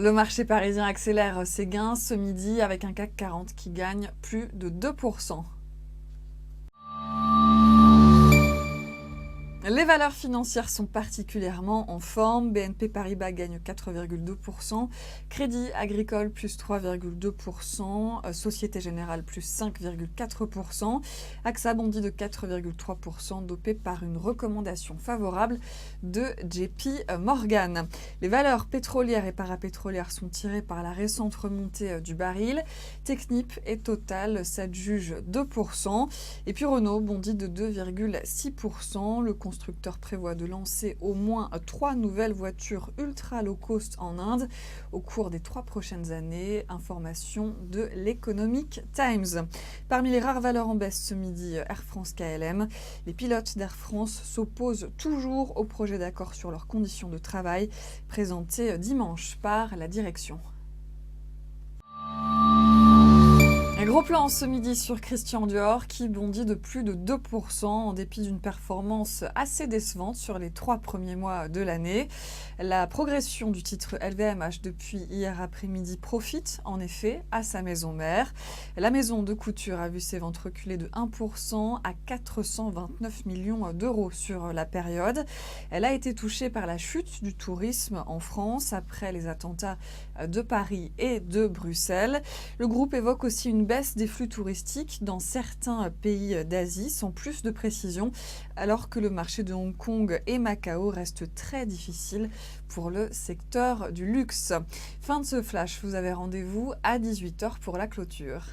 Le marché parisien accélère ses gains ce midi avec un CAC 40 qui gagne plus de 2%. Les valeurs financières sont particulièrement en forme. BNP Paribas gagne 4,2%, Crédit Agricole plus 3,2%, Société Générale plus 5,4%, AXA bondit de 4,3%, dopé par une recommandation favorable de JP Morgan. Les valeurs pétrolières et parapétrolières sont tirées par la récente remontée du baril. Technip et Total s'adjugent 2%. Et puis Renault bondit de 2,6%. Le constructeur prévoit de lancer au moins 3 nouvelles voitures ultra low cost en Inde au cours des 3 prochaines années. Information de l'Economic Times. Parmi les rares valeurs en baisse ce midi, Air France KLM. Les pilotes d'Air France s'opposent toujours au projet d'accord sur leurs conditions de travail présenté dimanche par la direction. Un gros plan ce midi sur Christian Dior qui bondit de plus de 2% en dépit d'une performance assez décevante sur les 3 premiers mois de l'année. La progression du titre LVMH depuis hier après-midi profite en effet à sa maison mère. La maison de couture a vu ses ventes reculer de 1% à 429 millions d'euros sur la période. Elle a été touchée par la chute du tourisme en France après les attentats de Paris et de Bruxelles. Le groupe évoque aussi une baisse des flux touristiques dans certains pays d'Asie, sans plus de précision, alors que le marché de Hong Kong et Macao reste très difficile pour le secteur du luxe. Fin de ce flash, vous avez rendez-vous à 18h pour la clôture.